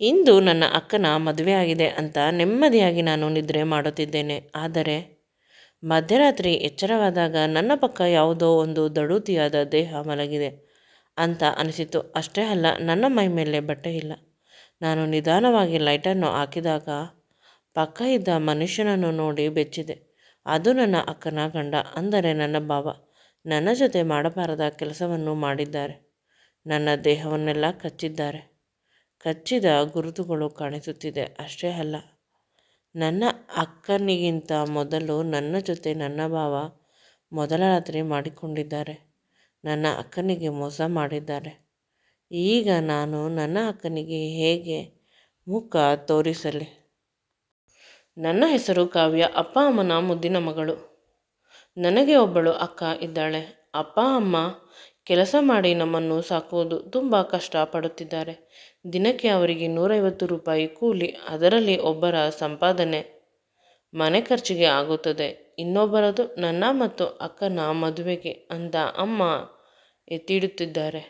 ಇಂದು ನನ್ನ ಅಕ್ಕನ ಮದುವೆಯಾಗಿದೆ ಅಂತ ನೆಮ್ಮದಿಯಾಗಿ ನಾನು ನಿದ್ರೆ ಮಾಡುತ್ತಿದ್ದೇನೆ. ಆದರೆ ಮಧ್ಯರಾತ್ರಿ ಎಚ್ಚರವಾದಾಗ ನನ್ನ ಪಕ್ಕ ಯಾವುದೋ ಒಂದು ದಡುತಿಯಾದ ದೇಹ ಮಲಗಿದೆ ಅಂತ ಅನಿಸಿತು. ಅಷ್ಟೇ ಅಲ್ಲ, ನನ್ನ ಮೈ ಮೇಲೆ ಬಟ್ಟೆ ಇಲ್ಲ. ನಾನು ನಿಧಾನವಾಗಿ ಲೈಟನ್ನು ಹಾಕಿದಾಗ ಪಕ್ಕ ಇದ್ದ ಮನುಷ್ಯನನ್ನು ನೋಡಿ ಬೆಚ್ಚಿದೆ. ಅದು ನನ್ನ ಅಕ್ಕನ ಗಂಡ, ಅಂದರೆ ನನ್ನ ಭಾವ. ನನ್ನ ಜೊತೆ ಮಾಡಬಾರದ ಕೆಲಸವನ್ನು ಮಾಡಿದ್ದಾರೆ. ನನ್ನ ದೇಹವನ್ನೆಲ್ಲ ಕಚ್ಚಿದ್ದಾರೆ. ಕಚ್ಚಿದ ಗುರುತುಗಳು ಕಾಣಿಸುತ್ತಿದೆ. ಅಷ್ಟೇ ಅಲ್ಲ, ನನ್ನ ಅಕ್ಕನಿಗಿಂತ ಮೊದಲು ನನ್ನ ಜೊತೆ ನನ್ನ ಭಾವ ಮೊದಲ ರಾತ್ರಿ ಮಾಡಿಕೊಂಡಿದ್ದಾರೆ. ನನ್ನ ಅಕ್ಕನಿಗೆ ಮೋಸ ಮಾಡಿದ್ದಾರೆ. ಈಗ ನಾನು ನನ್ನ ಅಕ್ಕನಿಗೆ ಹೇಗೆ ಮುಖ ತೋರಿಸಲಿ? ನನ್ನ ಹೆಸರು ಕಾವ್ಯ, ಅಪ್ಪ ಅಮ್ಮನ ಮುದ್ದಿನ ಮಗಳು. ನನಗೆ ಒಬ್ಬಳು ಅಕ್ಕ ಇದ್ದಾಳೆ. ಅಪ್ಪ ಅಮ್ಮ ಕೆಲಸ ಮಾಡಿ ನಮ್ಮನ್ನು ಸಾಕುವುದು ತುಂಬ ಕಷ್ಟಪಡುತ್ತಿದ್ದಾರೆ. ದಿನಕ್ಕೆ ಅವರಿಗೆ 150 ರೂಪಾಯಿ ಕೂಲಿ. ಅದರಲ್ಲಿ ಒಬ್ಬರ ಸಂಪಾದನೆ ಮನೆ ಖರ್ಚಿಗೆ ಆಗುತ್ತದೆ. ಇನ್ನೊಬ್ಬರದು ನನ್ನ ಮತ್ತು ಅಕ್ಕನ ಮದುವೆಗೆ ಅಂತ ಅಮ್ಮ ಎತ್ತಿಡುತ್ತಿದ್ದಾರೆ.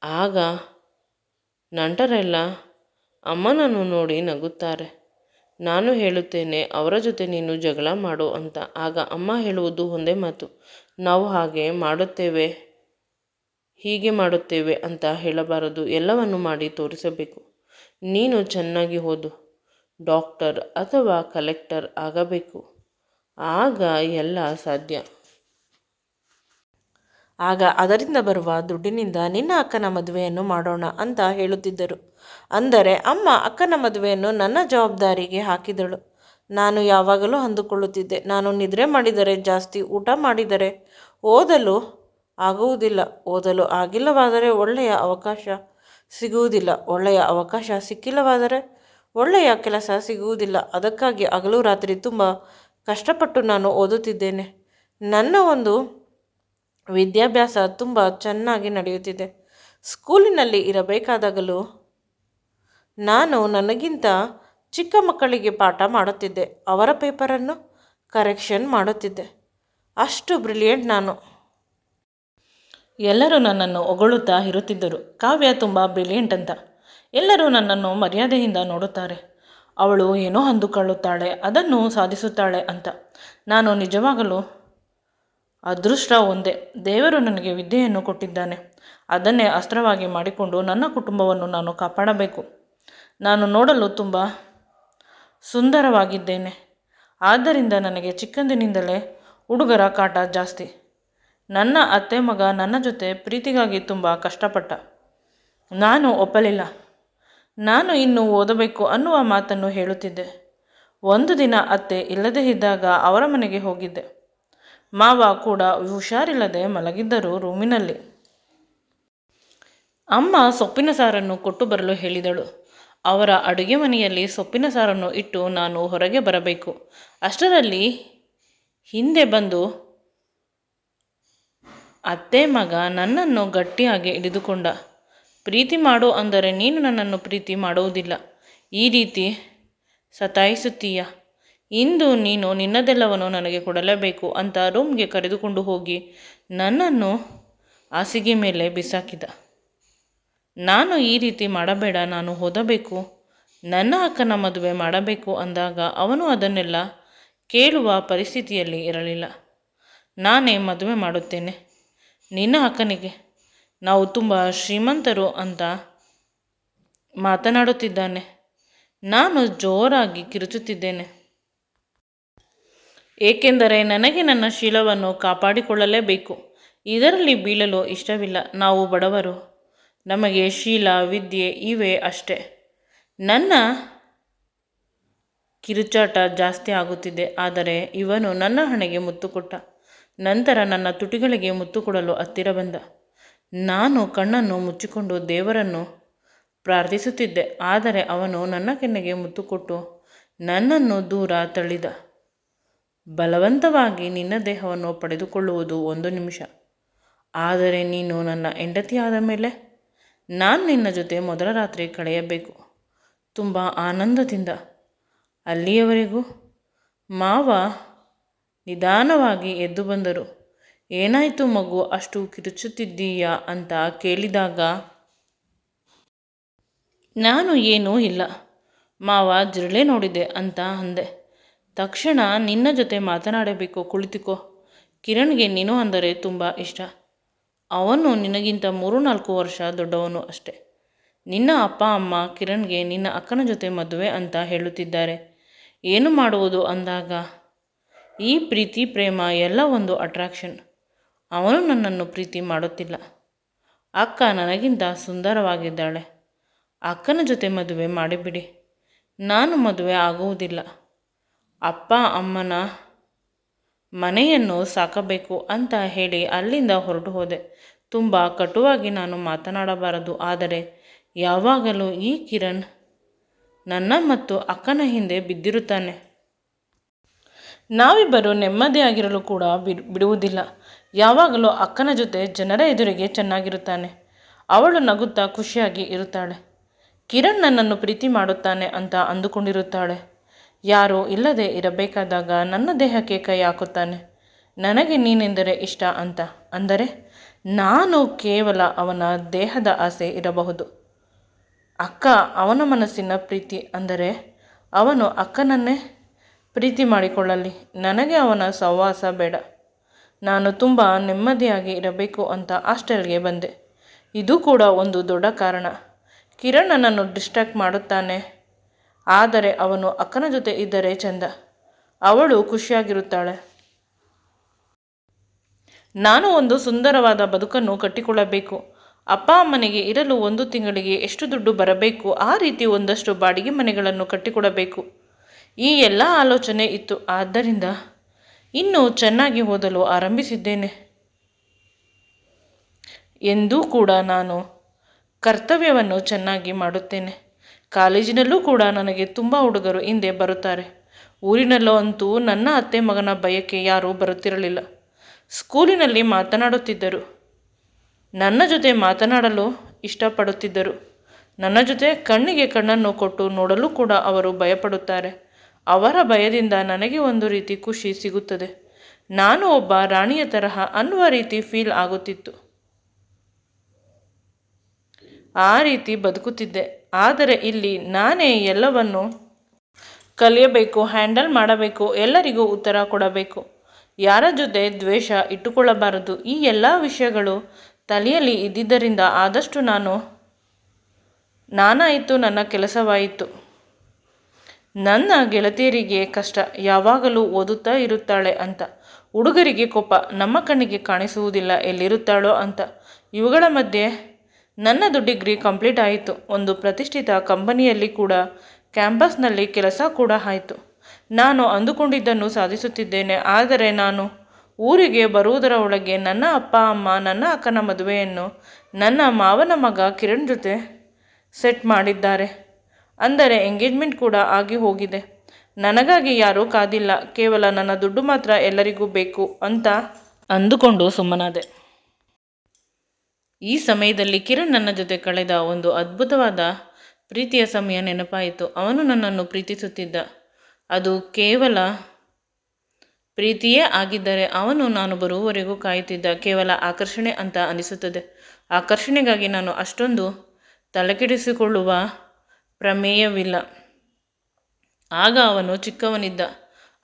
ಆಗ ನಂಟರೆಲ್ಲ ಅಮ್ಮನನ್ನು ನೋಡಿ ನಗುತ್ತಾರೆ. ನಾನು ಹೇಳುತ್ತೇನೆ, ಅವರ ಜೊತೆ ನೀನು ಜಗಳ ಮಾಡು ಅಂತ. ಆಗ ಅಮ್ಮ ಹೇಳುವುದು ಒಂದೇ ಮಾತು, ನಾವು ಹಾಗೆ ಮಾಡುತ್ತೇವೆ ಹೀಗೆ ಮಾಡುತ್ತೇವೆ ಅಂತ ಹೇಳಬಾರದು, ಎಲ್ಲವನ್ನು ಮಾಡಿ ತೋರಿಸಬೇಕು. ನೀನು ಚೆನ್ನಾಗಿ ಓದು, ಡಾಕ್ಟರ್ ಅಥವಾ ಕಲೆಕ್ಟರ್ ಆಗಬೇಕು, ಆಗ ಎಲ್ಲ ಸಾಧ್ಯ. ಆಗ ಅದರಿಂದ ಬರುವ ದುಡ್ಡಿನಿಂದ ನಿನ್ನ ಅಕ್ಕನ ಮದುವೆಯನ್ನು ಮಾಡೋಣ ಅಂತ ಹೇಳುತ್ತಿದ್ದರು. ಅಂದರೆ ಅಮ್ಮ ಅಕ್ಕನ ಮದುವೆಯನ್ನು ನನ್ನ ಜವಾಬ್ದಾರಿಗೆ ಹಾಕಿದಳು. ನಾನು ಯಾವಾಗಲೂ ಅಂದುಕೊಳ್ಳುತ್ತಿದ್ದೆ, ನಾನು ನಿದ್ರೆ ಮಾಡಿದರೆ ಜಾಸ್ತಿ, ಊಟ ಮಾಡಿದರೆ ಓದಲು ಆಗುವುದಿಲ್ಲ, ಓದಲು ಆಗಿಲ್ಲವಾದರೆ ಒಳ್ಳೆಯ ಅವಕಾಶ ಸಿಗುವುದಿಲ್ಲ, ಒಳ್ಳೆಯ ಅವಕಾಶ ಸಿಕ್ಕಿಲ್ಲವಾದರೆ ಒಳ್ಳೆಯ ಕೆಲಸ ಸಿಗುವುದಿಲ್ಲ. ಅದಕ್ಕಾಗಿ ಹಗಲು ರಾತ್ರಿ ತುಂಬ ಕಷ್ಟಪಟ್ಟು ನಾನು ಓದುತ್ತಿದ್ದೇನೆ. ನನ್ನ ಒಂದು ವಿದ್ಯಾಭ್ಯಾಸ ತುಂಬ ಚೆನ್ನಾಗಿ ನಡೆಯುತ್ತಿದೆ. ಸ್ಕೂಲಿನಲ್ಲಿ ಇರಬೇಕಾದಾಗಲೂ ನಾನು ನನಗಿಂತ ಚಿಕ್ಕ ಮಕ್ಕಳಿಗೆ ಪಾಠ ಮಾಡುತ್ತಿದ್ದೆ. ಅವರ ಪೇಪರನ್ನು ಕರೆಕ್ಷನ್ ಮಾಡುತ್ತಿದ್ದೆ. ಅಷ್ಟು ಬ್ರಿಲಿಯಂಟ್ ನಾನು. ಎಲ್ಲರೂ ನನ್ನನ್ನು ಹೊಗಳುತ್ತಾ ಇರುತ್ತಿದ್ದರು, ಕಾವ್ಯ ತುಂಬ ಬ್ರಿಲಿಯಂಟ್ ಅಂತ. ಎಲ್ಲರೂ ನನ್ನನ್ನು ಮರ್ಯಾದೆಯಿಂದ ನೋಡುತ್ತಾರೆ. ಅವಳು ಏನೋ ಅಂದುಕೊಳ್ಳುತ್ತಾಳೆ, ಅದನ್ನು ಸಾಧಿಸುತ್ತಾಳೆ ಅಂತ. ನಾನು ನಿಜವಾಗಲೂ ಅದೃಷ್ಟ ಒಂದೇ. ದೇವರು ನನಗೆ ವಿದ್ಯೆಯನ್ನು ಕೊಟ್ಟಿದ್ದಾನೆ. ಅದನ್ನೇ ಅಸ್ತ್ರವಾಗಿ ಮಾಡಿಕೊಂಡು ನನ್ನ ಕುಟುಂಬವನ್ನು ನಾನು ಕಾಪಾಡಬೇಕು. ನಾನು ನೋಡಲು ತುಂಬ ಸುಂದರವಾಗಿದ್ದೇನೆ. ಆದ್ದರಿಂದ ನನಗೆ ಚಿಕ್ಕಂದಿನಿಂದಲೇ ಹುಡುಗರ ಕಾಟ ಜಾಸ್ತಿ. ನನ್ನ ಅತ್ತೆ ಮಗ ನನ್ನ ಜೊತೆ ಪ್ರೀತಿಗಾಗಿ ತುಂಬ ಕಷ್ಟಪಟ್ಟ. ನಾನು ಒಪ್ಪಲಿಲ್ಲ. ನಾನು ಇನ್ನೂ ಓದಬೇಕು ಅನ್ನುವ ಮಾತನ್ನು ಹೇಳುತ್ತಿದ್ದೆ. ಒಂದು ದಿನ ಅತ್ತೆ ಇಲ್ಲದೇ ಇದ್ದಾಗ ಅವರ ಮನೆಗೆ ಹೋಗಿದ್ದೆ. ಮಾವ ಕೂಡ ಹುಷಾರಿಲ್ಲದೆ ಮಲಗಿದ್ದರು ರೂಮಿನಲ್ಲಿ. ಅಮ್ಮ ಸೊಪ್ಪಿನ ಸಾರನ್ನು ಕೊಟ್ಟು ಬರಲು ಹೇಳಿದಳು. ಅವರ ಅಡುಗೆ ಮನೆಯಲ್ಲಿ ಸೊಪ್ಪಿನ ಸಾರನ್ನು ಇಟ್ಟು ನಾನು ಹೊರಗೆ ಬರಬೇಕು. ಅಷ್ಟರಲ್ಲಿ ಹಿಂದೆ ಬಂದು ಅತ್ತೆ ಮಗ ನನ್ನನ್ನು ಗಟ್ಟಿಯಾಗಿ ಹಿಡಿದುಕೊಂಡ. ಪ್ರೀತಿ ಮಾಡು ಅಂದರೆ ನೀನು ನನ್ನನ್ನು ಪ್ರೀತಿ ಮಾಡುವುದಿಲ್ಲ, ಈ ರೀತಿ ಸತಾಯಿಸುತ್ತೀಯ. ಇಂದು ನೀನು ನಿನ್ನದೆಲ್ಲವನ್ನು ನನಗೆ ಕೊಡಲೇಬೇಕು ಅಂತ ರೂಮ್ಗೆ ಕರೆದುಕೊಂಡು ಹೋಗಿ ನನ್ನನ್ನು ಹಾಸಿಗೆ ಮೇಲೆ ಬಿಸಾಕಿದ. ನಾನು ಈ ರೀತಿ ಮಾಡಬೇಡ, ನಾನು ಓದಬೇಕು, ನನ್ನ ಅಕ್ಕನ ಮದುವೆ ಮಾಡಬೇಕು ಅಂದಾಗ ಅವನು ಅದನ್ನೆಲ್ಲ ಕೇಳುವ ಪರಿಸ್ಥಿತಿಯಲ್ಲಿ ಇರಲಿಲ್ಲ. ನಾನೇ ಮದುವೆ ಮಾಡುತ್ತೇನೆ ನಿನ್ನ ಅಕ್ಕನಿಗೆ, ನಾವು ತುಂಬ ಶ್ರೀಮಂತರು ಅಂತ ಮಾತನಾಡುತ್ತಿದ್ದಾನೆ. ನಾನು ಜೋರಾಗಿ ಕಿರುಚುತ್ತಿದ್ದೇನೆ. ಏಕೆಂದರೆ ನನಗೆ ನನ್ನ ಶೀಲವನ್ನು ಕಾಪಾಡಿಕೊಳ್ಳಲೇಬೇಕು. ಇದರಲ್ಲಿ ಬೀಳಲು ಇಷ್ಟವಿಲ್ಲ. ನಾವು ಬಡವರು, ನಮಗೆ ಶೀಲ ವಿದ್ಯೆ ಇವೆ ಅಷ್ಟೇ. ನನ್ನ ಕಿರುಚಾಟ ಜಾಸ್ತಿ ಆಗುತ್ತಿದೆ. ಆದರೆ ಇವನು ನನ್ನ ಹಣೆಗೆ ಮುತ್ತು ಕೊಟ್ಟ. ನಂತರ ನನ್ನ ತುಟಿಗಳಿಗೆ ಮುತ್ತು ಕೊಡಲು ಹತ್ತಿರ ಬಂದ. ನಾನು ಕಣ್ಣನ್ನು ಮುಚ್ಚಿಕೊಂಡು ದೇವರನ್ನು ಪ್ರಾರ್ಥಿಸುತ್ತಿದ್ದೆ. ಆದರೆ ಅವನು ನನ್ನ ಕೆನ್ನೆಗೆ ಮುತ್ತು ಕೊಟ್ಟು ನನ್ನನ್ನು ದೂರ ತಳ್ಳಿದ. ಬಲವಂತವಾಗಿ ನಿನ್ನ ದೇಹವನ್ನು ಪಡೆದುಕೊಳ್ಳುವುದು 1 ನಿಮಿಷ, ಆದರೆ ನೀನು ನನ್ನ ಹೆಂಡತಿಯಾದ ಮೇಲೆ ನಾನು ನಿನ್ನ ಜೊತೆ ಮೊದಲ ರಾತ್ರಿ ಕಳೆಯಬೇಕು, ತುಂಬ ಆನಂದದಿಂದ. ಅಲ್ಲಿಯವರೆಗೂ ಮಾವ ನಿಧಾನವಾಗಿ ಎದ್ದು ಬಂದರು. ಏನಾಯಿತು ಮಗು, ಅಷ್ಟು ಕಿರುಚುತ್ತಿದ್ದೀಯಾ ಅಂತ ಕೇಳಿದಾಗ ನಾನು ಏನೂ ಇಲ್ಲ ಮಾವ, ಜಿರಳೆ ನೋಡಿದೆ ಅಂತ ಅಂದೆ. ತಕ್ಷಣ ನಿನ್ನ ಜೊತೆ ಮಾತನಾಡಬೇಕು, ಕುಳಿತುಕೋ. ಕಿರಣ್ಗೆ ನೀನು ಅಂದರೆ ತುಂಬ ಇಷ್ಟ. ಅವನು ನಿನಗಿಂತ 3-4 ವರ್ಷ ದೊಡ್ಡವನು ಅಷ್ಟೆ. ನಿನ್ನ ಅಪ್ಪ ಅಮ್ಮ ಕಿರಣ್ಗೆ ನಿನ್ನ ಅಕ್ಕನ ಜೊತೆ ಮದುವೆ ಅಂತ ಹೇಳುತ್ತಿದ್ದಾರೆ. ಏನು ಮಾಡುವುದು ಅಂದಾಗ ಈ ಪ್ರೀತಿ ಪ್ರೇಮ ಎಲ್ಲ ಒಂದು ಅಟ್ರಾಕ್ಷನ್. ಅವನು ನನ್ನನ್ನು ಪ್ರೀತಿ ಮಾಡುತ್ತಿಲ್ಲ. ಅಕ್ಕ ನನಗಿಂತ ಸುಂದರವಾಗಿದ್ದಾಳೆ. ಅಕ್ಕನ ಜೊತೆ ಮದುವೆ ಮಾಡಿಬಿಡಿ. ನಾನು ಮದುವೆ ಆಗುವುದಿಲ್ಲ. ಅಪ್ಪ ಅಮ್ಮನ ಮನೆಯನ್ನು ಸಾಕಬೇಕು ಅಂತ ಹೇಳಿ ಅಲ್ಲಿಂದ ಹೊರಟು ಹೋದೆ. ತುಂಬ ಕಟುವಾಗಿ ನಾನು ಮಾತನಾಡಬಾರದು, ಆದರೆ ಯಾವಾಗಲೂ ಈ ಕಿರಣ್ ನನ್ನ ಮತ್ತು ಅಕ್ಕನ ಹಿಂದೆ ಬಿದ್ದಿರುತ್ತಾನೆ. ನಾವಿಬ್ಬರು ನೆಮ್ಮದಿಯಾಗಿರಲು ಕೂಡ ಬಿಡುವುದಿಲ್ಲ. ಯಾವಾಗಲೂ ಅಕ್ಕನ ಜೊತೆ ಜನರ ಎದುರಿಗೆ ಚೆನ್ನಾಗಿರುತ್ತಾನೆ. ಅವಳು ನಗುತ್ತಾ ಖುಷಿಯಾಗಿ ಇರುತ್ತಾಳೆ. ಕಿರಣ್ ನನ್ನನ್ನು ಪ್ರೀತಿ ಮಾಡುತ್ತಾನೆ ಅಂತ ಅಂದುಕೊಂಡಿರುತ್ತಾಳೆ. ಯಾರೂ ಇಲ್ಲದೆ ಇರಬೇಕಾದಾಗ ನನ್ನ ದೇಹಕ್ಕೆ ಕೈ ಹಾಕುತ್ತಾನೆ. ನನಗೆ ನೀನೆಂದರೆ ಇಷ್ಟ ಅಂತ ಅಂದರೆ ನಾನು ಕೇವಲ ಅವನ ದೇಹದ ಆಸೆ ಇರಬಹುದು. ಅಕ್ಕ ಅವನ ಮನಸ್ಸಿನ ಪ್ರೀತಿ ಅಂದರೆ ಅವನು ಅಕ್ಕನನ್ನೇ ಪ್ರೀತಿ ಮಾಡಿಕೊಳ್ಳಲಿ. ನನಗೆ ಅವನ ಸಹವಾಸ ಬೇಡ. ನಾನು ತುಂಬ ನೆಮ್ಮದಿಯಾಗಿ ಇರಬೇಕು ಅಂತ ಹಾಸ್ಟೆಲ್ಗೆ ಬಂದೆ. ಇದು ಕೂಡ ಒಂದು ದೊಡ್ಡ ಕಾರಣ. ಕಿರಣ್ ನನ್ನನ್ನು ಡಿಸ್ಟ್ರಾಕ್ಟ್ ಮಾಡುತ್ತಾನೆ, ಆದರೆ ಅವನು ಅಕ್ಕನ ಜೊತೆ ಇದ್ದರೆ ಚೆಂದ. ಅವಳು ಖುಷಿಯಾಗಿರುತ್ತಾಳೆ. ನಾನು ಒಂದು ಸುಂದರವಾದ ಬದುಕನ್ನು ಕಟ್ಟಿಕೊಳ್ಳಬೇಕು. ಅಪ್ಪ ಅಮ್ಮನಿಗೆ ಇರಲು 1 ತಿಂಗಳಿಗೆ ಎಷ್ಟು ದುಡ್ಡು ಬರಬೇಕು, ಆ ರೀತಿ ಒಂದಷ್ಟು ಬಾಡಿಗೆ ಮನೆಗಳನ್ನು ಕಟ್ಟಿಕೊಡಬೇಕು. ಈ ಎಲ್ಲ ಆಲೋಚನೆ ಇತ್ತು. ಆದ್ದರಿಂದ ಇನ್ನೂ ಚೆನ್ನಾಗಿ ಓದಲು ಆರಂಭಿಸಿದ್ದೇನೆ. ಎಂದೂ ಕೂಡ ನಾನು ಕರ್ತವ್ಯವನ್ನು ಚೆನ್ನಾಗಿ ಮಾಡುತ್ತೇನೆ. ಕಾಲೇಜಿನಲ್ಲೂ ಕೂಡ ನನಗೆ ತುಂಬ ಹುಡುಗರು ಹಿಂದೆ ಬರುತ್ತಾರೆ. ಊರಿನಲ್ಲೂ ಅಂತೂ ನನ್ನ ಅತ್ತೆ ಮಗನ ಭಯಕ್ಕೆ ಯಾರೂ ಬರುತ್ತಿರಲಿಲ್ಲ. ಸ್ಕೂಲಿನಲ್ಲಿ ಮಾತನಾಡುತ್ತಿದ್ದರು. ನನ್ನ ಜೊತೆ ಮಾತನಾಡಲು ಇಷ್ಟಪಡುತ್ತಿದ್ದರು. ನನ್ನ ಜೊತೆ ಕಣ್ಣಿಗೆ ಕಣ್ಣನ್ನು ಕೊಟ್ಟು ನೋಡಲು ಕೂಡ ಅವರು ಭಯಪಡುತ್ತಾರೆ. ಅವರ ಭಯದಿಂದ ನನಗೆ ಒಂದು ರೀತಿ ಖುಷಿ ಸಿಗುತ್ತದೆ. ನಾನು ಒಬ್ಬ ರಾಣಿಯ ತರಹ ಅನ್ನುವ ರೀತಿ ಫೀಲ್ ಆಗುತ್ತಿತ್ತು. ಆ ರೀತಿ ಬದುಕುತ್ತಿದ್ದೆ. ಆದರೆ ಇಲ್ಲಿ ನಾನೇ ಎಲ್ಲವನ್ನು ಕಲಿಯಬೇಕು, ಹ್ಯಾಂಡಲ್ ಮಾಡಬೇಕು, ಎಲ್ಲರಿಗೂ ಉತ್ತರ ಕೊಡಬೇಕು, ಯಾರ ಜೊತೆ ದ್ವೇಷ ಇಟ್ಟುಕೊಳ್ಳಬಾರದು. ಈ ಎಲ್ಲ ವಿಷಯಗಳು ತಲೆಯಲ್ಲಿ ಇದ್ದಿದ್ದರಿಂದ ಆದಷ್ಟು ನಾನಾಯಿತು, ನನ್ನ ಕೆಲಸವಾಯಿತು. ನನ್ನ ಗೆಳತಿಯರಿಗೆ ಕಷ್ಟ, ಯಾವಾಗಲೂ ಓದುತ್ತಾ ಇರುತ್ತಾಳೆ ಅಂತ. ಹುಡುಗರಿಗೆ ಕೋಪ, ನಮ್ಮ ಕಣ್ಣಿಗೆ ಕಾಣಿಸುವುದಿಲ್ಲ ಎಲ್ಲಿರುತ್ತಾಳೋ ಅಂತ. ಇವುಗಳ ಮಧ್ಯೆ ನನ್ನದು ಡಿಗ್ರಿ ಕಂಪ್ಲೀಟ್ ಆಯಿತು. ಒಂದು ಪ್ರತಿಷ್ಠಿತ ಕಂಪನಿಯಲ್ಲಿ ಕೂಡ ಕ್ಯಾಂಪಸ್ನಲ್ಲಿ ಕೆಲಸ ಕೂಡ ಆಯಿತು. ನಾನು ಅಂದುಕೊಂಡಿದ್ದನ್ನು ಸಾಧಿಸುತ್ತಿದ್ದೇನೆ. ಆದರೆ ನಾನು ಊರಿಗೆ ಬರುವುದರ ಒಳಗೆ ನನ್ನ ಅಪ್ಪ ಅಮ್ಮ ನನ್ನ ಅಕ್ಕನ ಮದುವೆಯನ್ನು ನನ್ನ ಮಾವನ ಮಗ ಕಿರಣ್ ಜೊತೆ ಸೆಟ್ ಮಾಡಿದ್ದಾರೆ. ಅಂದರೆ ಎಂಗೇಜ್ಮೆಂಟ್ ಕೂಡ ಆಗಿ ಹೋಗಿದೆ. ನನಗಾಗಿ ಯಾರೂ ಕಾದಿಲ್ಲ. ಕೇವಲ ನನ್ನ ದುಡ್ಡು ಮಾತ್ರ ಎಲ್ಲರಿಗೂ ಬೇಕು ಅಂತ ಅಂದುಕೊಂಡು ಸುಮ್ಮನಾದೆ. ಈ ಸಮಯದಲ್ಲಿ ಕಿರಣ್ ನನ್ನ ಜೊತೆ ಕಳೆದ ಒಂದು ಅದ್ಭುತವಾದ ಪ್ರೀತಿಯ ಸಮಯ ನೆನಪಾಯಿತು. ಅವನು ನನ್ನನ್ನು ಪ್ರೀತಿಸುತ್ತಿದ್ದ. ಅದು ಕೇವಲ ಪ್ರೀತಿಯೇ ಆಗಿದ್ದರೆ ಅವನು ನಾನು ಬರುವವರೆಗೂ ಕಾಯುತ್ತಿದ್ದ. ಕೇವಲ ಆಕರ್ಷಣೆ ಅಂತ ಅನಿಸುತ್ತದೆ. ಆಕರ್ಷಣೆಗಾಗಿ ನಾನು ಅಷ್ಟೊಂದು ತಲೆಕೆಡಿಸಿಕೊಳ್ಳುವ ಪ್ರಮೇಯವಿಲ್ಲ. ಆಗ ಅವನು ಚಿಕ್ಕವನಿದ್ದ,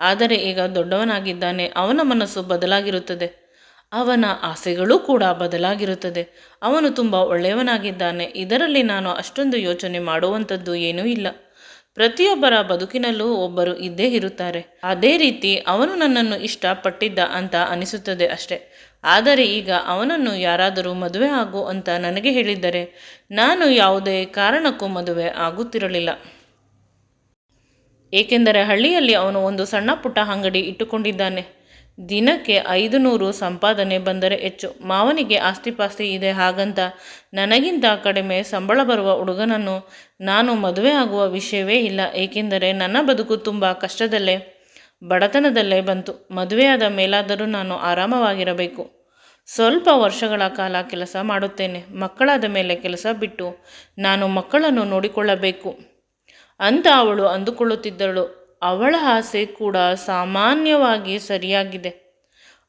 ಆದರೆ ಈಗ ದೊಡ್ಡವನಾಗಿದ್ದಾನೆ. ಅವನ ಮನಸ್ಸು ಬದಲಾಗಿರುತ್ತದೆ. ಅವನ ಆಸೆಗಳೂ ಕೂಡ ಬದಲಾಗಿರುತ್ತದೆ. ಅವನು ತುಂಬ ಒಳ್ಳೆಯವನಾಗಿದ್ದಾನೆ. ಇದರಲ್ಲಿ ನಾನು ಅಷ್ಟೊಂದು ಯೋಚನೆ ಮಾಡುವಂಥದ್ದು ಏನೂ ಇಲ್ಲ. ಪ್ರತಿಯೊಬ್ಬರ ಬದುಕಿನಲ್ಲೂ ಒಬ್ಬರು ಇದ್ದೇ ಇರುತ್ತಾರೆ. ಅದೇ ರೀತಿ ಅವನು ನನ್ನನ್ನು ಇಷ್ಟಪಟ್ಟಿದ್ದ ಅಂತ ಅನಿಸುತ್ತದೆ ಅಷ್ಟೆ. ಆದರೆ ಈಗ ಅವನನ್ನು ಯಾರಾದರೂ ಮದುವೆ ಆಗು ಅಂತ ನನಗೆ ಹೇಳಿದ್ದರೆ ನಾನು ಯಾವುದೇ ಕಾರಣಕ್ಕೂ ಮದುವೆ ಆಗುತ್ತಿರಲಿಲ್ಲ. ಏಕೆಂದರೆ ಹಳ್ಳಿಯಲ್ಲಿ ಅವನು ಒಂದು ಸಣ್ಣ ಪುಟ್ಟ ಅಂಗಡಿ ಇಟ್ಟುಕೊಂಡಿದ್ದಾನೆ. ದಿನಕ್ಕೆ 500 ಸಂಪಾದನೆ ಬಂದರೆ ಹೆಚ್ಚು. ಮಾವನಿಗೆ ಆಸ್ತಿಪಾಸ್ತಿ ಇದೆ. ಹಾಗಂತ ನನಗಿಂತ ಕಡಿಮೆ ಸಂಬಳ ಬರುವ ಹುಡುಗನನ್ನು ನಾನು ಮದುವೆ ಆಗುವ ವಿಷಯವೇ ಇಲ್ಲ. ಏಕೆಂದರೆ ನನ್ನ ಬದುಕು ತುಂಬ ಕಷ್ಟದಲ್ಲೇ, ಬಡತನದಲ್ಲೇ ಬಂತು. ಮದುವೆಯಾದ ಮೇಲಾದರೂ ನಾನು ಆರಾಮವಾಗಿರಬೇಕು. ಸ್ವಲ್ಪ ವರ್ಷಗಳ ಕಾಲ ಕೆಲಸ ಮಾಡುತ್ತೇನೆ. ಮಕ್ಕಳಾದ ಮೇಲೆ ಕೆಲಸ ಬಿಟ್ಟು ನಾನು ಮಕ್ಕಳನ್ನು ನೋಡಿಕೊಳ್ಳಬೇಕು ಅಂತ ಅವಳು ಅಂದುಕೊಳ್ಳುತ್ತಿದ್ದಳು. ಅವಳ ಆಸೆ ಕೂಡ ಸಾಮಾನ್ಯವಾಗಿ ಸರಿಯಾಗಿದೆ.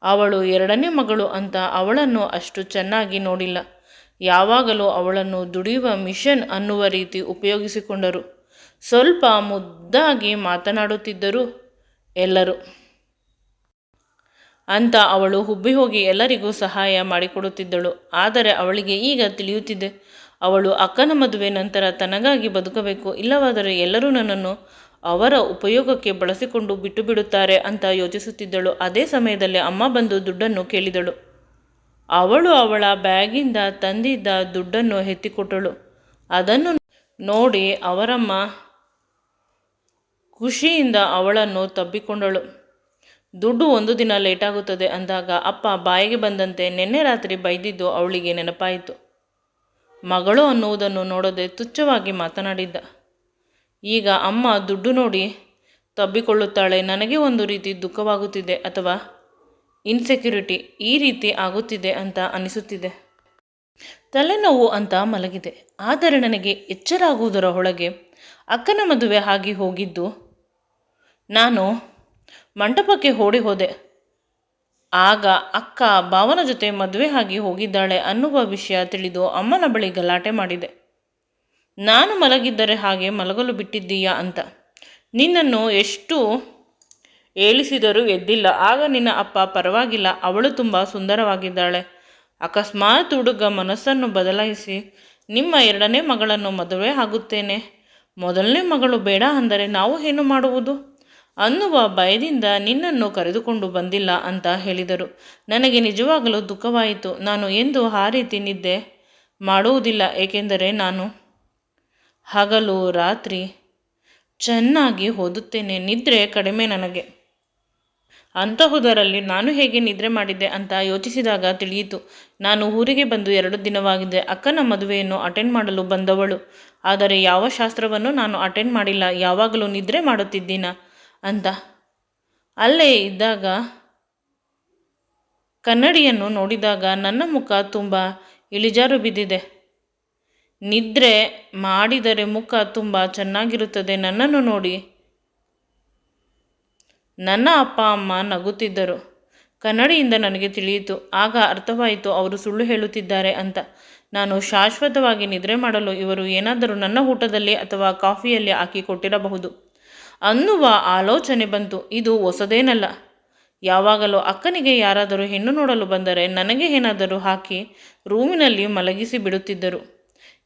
ಅವಳು 2ನೇ ಮಗಳು ಅಂತ ಅವಳನ್ನು ಅಷ್ಟು ಚೆನ್ನಾಗಿ ನೋಡಿಲ್ಲ. ಯಾವಾಗಲೂ ಅವಳನ್ನು ದುಡಿಯುವ ಮಿಷನ್ ಅನ್ನುವ ರೀತಿ ಉಪಯೋಗಿಸಿಕೊಂಡರು. ಸ್ವಲ್ಪ ಮುದ್ದಾಗಿ ಮಾತನಾಡುತ್ತಿದ್ದರು ಎಲ್ಲರೂ ಅಂತ ಅವಳು ಹುಬ್ಬಿ ಹೋಗಿ ಎಲ್ಲರಿಗೂ ಸಹಾಯ ಮಾಡಿಕೊಡುತ್ತಿದ್ದಳು. ಆದರೆ ಅವಳಿಗೆ ಈಗ ತಿಳಿಯುತ್ತಿದೆ, ಅವಳು ಅಕ್ಕನ ಮದುವೆ ನಂತರ ತನಗಾಗಿ ಬದುಕಬೇಕು, ಇಲ್ಲವಾದರೆ ಎಲ್ಲರೂ ನನ್ನನ್ನು ಅವರ ಉಪಯೋಗಕ್ಕೆ ಬಳಸಿಕೊಂಡು ಬಿಟ್ಟು ಬಿಡುತ್ತಾರೆ ಅಂತ ಯೋಚಿಸುತ್ತಿದ್ದಳು. ಅದೇ ಸಮಯದಲ್ಲಿ ಅಮ್ಮ ಬಂದು ದುಡ್ಡನ್ನು ಕೇಳಿದಳು. ಅವಳು ಅವಳ ಬ್ಯಾಗಿಂದ ತಂದಿದ್ದ ದುಡ್ಡನ್ನು ಎತ್ತಿಕೊಟ್ಟಳು. ಅದನ್ನು ನೋಡಿ ಅವರಮ್ಮ ಖುಷಿಯಿಂದ ಅವಳನ್ನು ತಬ್ಬಿಕೊಂಡಳು. ದುಡ್ಡು ಒಂದು ದಿನ ಲೇಟಾಗುತ್ತದೆ ಅಂದಾಗ ಅಪ್ಪ ಬಾಯಿಗೆ ಬಂದಂತೆ ನಿನ್ನೆ ರಾತ್ರಿ ಬೈದಿದ್ದು ಅವಳಿಗೆ ನೆನಪಾಯಿತು. ಮಗಳು ಅನ್ನುವುದನ್ನು ನೋಡದೆ ತುಚ್ಛವಾಗಿ ಮಾತನಾಡಿದ್ದ. ಈಗ ಅಮ್ಮ ದುಡ್ಡು ನೋಡಿ ತಬ್ಬಿಕೊಳ್ಳುತ್ತಾಳೆ. ನನಗೆ ಒಂದು ರೀತಿ ದುಃಖವಾಗುತ್ತಿದೆ, ಅಥವಾ ಇನ್ಸೆಕ್ಯೂರಿಟಿ ಈ ರೀತಿ ಆಗುತ್ತಿದೆ ಅಂತ ಅನಿಸುತ್ತಿದೆ. ತಲೆನೋವು ಅಂತ ಮಲಗಿದೆ. ಆದರೆ ನನಗೆ ಎಚ್ಚರ ಆಗುವುದರ ಒಳಗೆ ಅಕ್ಕನ ಮದುವೆ ಆಗಿ ಹೋಗಿದ್ದು. ನಾನು ಮಂಟಪಕ್ಕೆ ಓಡಿ ಹೋದೆ. ಆಗ ಅಕ್ಕ ಭಾವನ ಜೊತೆ ಮದುವೆ ಆಗಿ ಹೋಗಿದ್ದಾಳೆ ಅನ್ನುವ ವಿಷಯ ತಿಳಿದು ಅಮ್ಮನ ಬಳಿ ಗಲಾಟೆ ಮಾಡಿದೆ. ನಾನು ಮಲಗಿದ್ದರೆ ಹಾಗೆ ಮಲಗಲು ಬಿಟ್ಟಿದ್ದೀಯಾ ಅಂತ. ನಿನ್ನನ್ನು ಎಷ್ಟು ಏಳಿಸಿದರೂ ಎದ್ದಿಲ್ಲ. ಆಗ ನಿನ್ನ ಅಪ್ಪ ಪರವಾಗಿಲ್ಲ, ಅವಳು ತುಂಬ ಸುಂದರವಾಗಿದ್ದಾಳೆ, ಅಕಸ್ಮಾತ್ ಹುಡುಗ ಮನಸ್ಸನ್ನು ಬದಲಾಯಿಸಿ ನಿಮ್ಮ ಎರಡನೇ ಮಗಳನ್ನು ಮದುವೆ ಆಗುತ್ತೇನೆ, ಮೊದಲನೇ ಮಗಳು ಬೇಡ ಅಂದರೆ ನಾವು ಏನು ಮಾಡುವುದು ಅನ್ನುವ ಭಯದಿಂದ ನಿನ್ನನ್ನು ಕರೆದುಕೊಂಡು ಬಂದಿಲ್ಲ ಅಂತ ಹೇಳಿದರು. ನನಗೆ ನಿಜವಾಗಲೂ ದುಃಖವಾಯಿತು. ನಾನು ಎಂದು ಆ ರೀತಿ ನಿದ್ದೆ ಮಾಡುವುದಿಲ್ಲ, ಏಕೆಂದರೆ ನಾನು ಹಗಲು ರಾತ್ರಿ ಚೆನ್ನಾಗಿ ಓದುತ್ತೇನೆ. ನಿದ್ರೆ ಕಡಿಮೆ ನನಗೆ. ಅಂತಹುದರಲ್ಲಿ ನಾನು ಹೇಗೆ ನಿದ್ರೆ ಮಾಡಿದ್ದೆ ಅಂತ ಯೋಚಿಸಿದಾಗ ತಿಳಿಯಿತು. ನಾನು ಊರಿಗೆ ಬಂದು 2 ದಿನವಾಗಿದೆ. ಅಕ್ಕನ ಮದುವೆಯನ್ನು ಅಟೆಂಡ್ ಮಾಡಲು ಬಂದವಳು, ಆದರೆ ಯಾವ ಶಾಸ್ತ್ರವನ್ನು ನಾನು ಅಟೆಂಡ್ ಮಾಡಿಲ್ಲ. ಯಾವಾಗಲೂ ನಿದ್ರೆ ಮಾಡುತ್ತಿದ್ದೀನ ಅಂತ. ಅಲ್ಲೇ ಇದ್ದಾಗ ಕನ್ನಡಿಯನ್ನು ನೋಡಿದಾಗ ನನ್ನ ಮುಖ ತುಂಬ ಇಳಿಜಾರು ಬಿದ್ದಿದೆ. ನಿದ್ರೆ ಮಾಡಿದರೆ ಮುಖ ತುಂಬ ಚೆನ್ನಾಗಿರುತ್ತದೆ. ನನ್ನನ್ನು ನೋಡಿ ನನ್ನ ಅಪ್ಪ ಅಮ್ಮ ನಗುತ್ತಿದ್ದರು. ಕನ್ನಡಿಯಿಂದ ನನಗೆ ತಿಳಿಯಿತು. ಆಗ ಅರ್ಥವಾಯಿತು ಅವರು ಸುಳ್ಳು ಹೇಳುತ್ತಿದ್ದಾರೆ ಅಂತ. ನಾನು ಶಾಶ್ವತವಾಗಿ ನಿದ್ರೆ ಮಾಡಲು ಇವರು ಏನಾದರೂ ನನ್ನ ಊಟದಲ್ಲಿ ಅಥವಾ ಕಾಫಿಯಲ್ಲಿ ಹಾಕಿ ಕೊಟ್ಟಿರಬಹುದು ಅನ್ನುವ ಆಲೋಚನೆ ಬಂತು. ಇದು ಹೊಸದೇನಲ್ಲ. ಯಾವಾಗಲೂ ಅಕ್ಕನಿಗೆ ಯಾರಾದರೂ ಹೆಣ್ಣು ನೋಡಲು ಬಂದರೆ ನನಗೆ ಏನಾದರೂ ಹಾಕಿ ರೂಮಿನಲ್ಲಿ ಮಲಗಿಸಿ ಬಿಡುತ್ತಿದ್ದರು.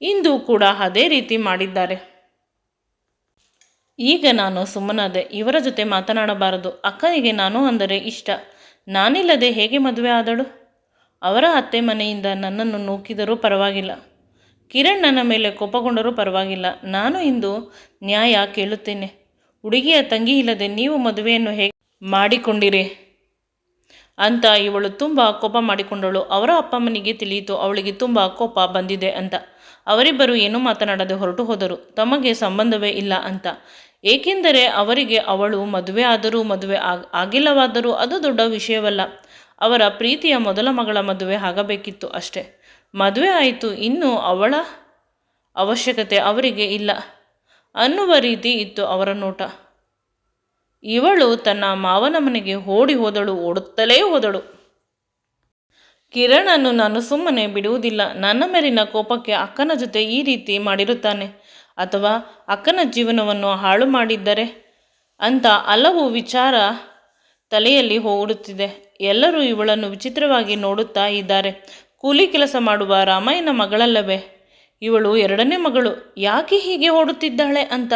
ಇಂದು ಕೂಡ ಅದೇ ರೀತಿ ಮಾಡಿದ್ದಾರೆ. ಈಗ ನಾನು ಸುಮ್ಮನಾದೆ. ಇವರ ಜೊತೆ ಮಾತನಾಡಬಾರದು. ಅಕ್ಕನಿಗೆ ನಾನು ಅಂದರೆ ಇಷ್ಟ. ನಾನಿಲ್ಲದೆ ಹೇಗೆ ಮದುವೆ ಆದಳು? ಅವರ ಅತ್ತೆ ಮನೆಯಿಂದ ನನ್ನನ್ನು ನೂಕಿದರೂ ಪರವಾಗಿಲ್ಲ, ಕಿರಣ್ ನನ್ನ ಮೇಲೆ ಕೋಪಗೊಂಡರೂ ಪರವಾಗಿಲ್ಲ. ನಾನು ಇಂದು ನ್ಯಾಯ ಕೇಳುತ್ತೇನೆ. ಹುಡುಗಿಯ ತಂಗಿ ಇಲ್ಲದೆ ನೀವು ಮದುವೆಯನ್ನು ಹೇಗೆ ಮಾಡಿಕೊಂಡಿರಿ ಅಂತ ಇವಳು ತುಂಬ ಕೋಪ ಮಾಡಿಕೊಂಡಳು. ಅವರ ಅಪ್ಪಮ್ಮನಿಗೆ ತಿಳಿಯಿತು ಅವಳಿಗೆ ತುಂಬ ಕೋಪ ಬಂದಿದೆ ಅಂತ. ಅವರಿಬ್ಬರು ಏನೂ ಮಾತನಾಡದೆ ಹೊರಟು ಹೋದರು. ತಮಗೆ ಸಂಬಂಧವೇ ಇಲ್ಲ ಅಂತ. ಏಕೆಂದರೆ ಅವರಿಗೆ ಅವಳು ಮದುವೆ ಆದರೂ ಮದುವೆ ಆಗಿಲ್ಲವಾದರೂ ಅದು ದೊಡ್ಡ ವಿಷಯವಲ್ಲ. ಅವರ ಪ್ರೀತಿಯ ಮೊದಲ ಮಗಳ ಮದುವೆ ಆಗಬೇಕಿತ್ತು ಅಷ್ಟೇ. ಮದುವೆ ಆಯಿತು, ಇನ್ನು ಅವಳ ಅವಶ್ಯಕತೆ ಅವರಿಗೆ ಇಲ್ಲ ಅನ್ನುವ ರೀತಿ ಇತ್ತು ಅವರ ನೋಟ. ಇವಳು ತನ್ನ ಮಾವನ ಮನೆಗೆ ಓಡಿ ಹೋದಳು, ಓಡುತ್ತಲೇ ಹೋದಳು. ಕಿರಣನ್ನು ನಾನು ಸುಮ್ಮನೆ ಬಿಡುವುದಿಲ್ಲ. ನನ್ನ ಮೇಲಿನ ಕೋಪಕ್ಕೆ ಅಕ್ಕನ ಜೊತೆ ಈ ರೀತಿ ಮಾಡಿರುತ್ತಾನೆ, ಅಥವಾ ಅಕ್ಕನ ಜೀವನವನ್ನು ಹಾಳು ಮಾಡಿದ್ದರೆ ಅಂತ ಹಲವು ವಿಚಾರ ತಲೆಯಲ್ಲಿ ಓಡುತ್ತಿದೆ. ಎಲ್ಲರೂ ಇವಳನ್ನು ವಿಚಿತ್ರವಾಗಿ ನೋಡುತ್ತಾ ಇದ್ದಾರೆ. ಕೂಲಿ ಕೆಲಸ ಮಾಡುವ ರಾಮಯ್ಯನ ಮಗಳಲ್ಲವೇ ಇವಳು? ಎರಡನೇ ಮಗಳು. ಯಾಕೆ ಹೀಗೆ ಓಡುತ್ತಿದ್ದಾಳೆ ಅಂತ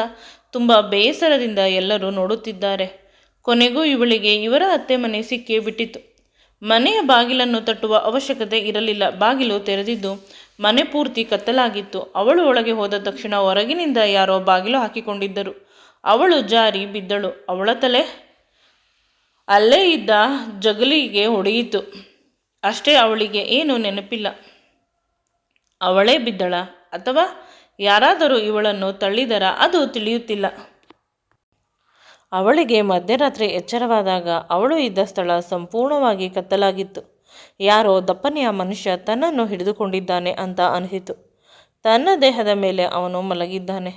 ತುಂಬ ಬೇಸರದಿಂದ ಎಲ್ಲರೂ ನೋಡುತ್ತಿದ್ದಾರೆ. ಕೊನೆಗೂ ಇವಳಿಗೆ ಇವರ ಅತ್ತೆ ಮನೆ ಸಿಕ್ಕೇ ಬಿಟ್ಟಿತು. ಮನೆಯ ಬಾಗಿಲನ್ನು ತಟ್ಟುವ ಅವಶ್ಯಕತೆ ಇರಲಿಲ್ಲ. ಬಾಗಿಲು ತೆರೆದಿದ್ದು ಮನೆ ಪೂರ್ತಿ ಕತ್ತಲಾಗಿತ್ತು. ಅವಳು ಒಳಗೆ ಹೋದ ತಕ್ಷಣ ಹೊರಗಿನಿಂದ ಯಾರೋ ಬಾಗಿಲು ಹಾಕಿಕೊಂಡಿದ್ದರು. ಅವಳು ಜಾರಿ ಬಿದ್ದಳು. ಅವಳ ತಲೆ ಅಲ್ಲೇ ಇದ್ದ ಜಗಲಿಗೆ ಹೊಡೆಯಿತು ಅಷ್ಟೇ. ಅವಳಿಗೆ ಏನೂ ನೆನಪಿಲ್ಲ. ಅವಳೇ ಬಿದ್ದಳ ಅಥವಾ ಯಾರಾದರೂ ಇವಳನ್ನು ತಳ್ಳಿದರ ಅದು ತಿಳಿಯುತ್ತಿಲ್ಲ. ಅವಳಿಗೆ ಮಧ್ಯರಾತ್ರಿ ಎಚ್ಚರವಾದಾಗ ಅವಳು ಇದ್ದ ಸ್ಥಳ ಸಂಪೂರ್ಣವಾಗಿ ಕತ್ತಲಾಗಿತ್ತು. ಯಾರೋ ದಪ್ಪನೆಯ ಮನುಷ್ಯ ತನ್ನನ್ನು ಹಿಡಿದುಕೊಂಡಿದ್ದಾನೆ ಅಂತ ಅನಿಸಿತು. ತನ್ನ ದೇಹದ ಮೇಲೆ ಅವನು ಮಲಗಿದ್ದಾನೆ,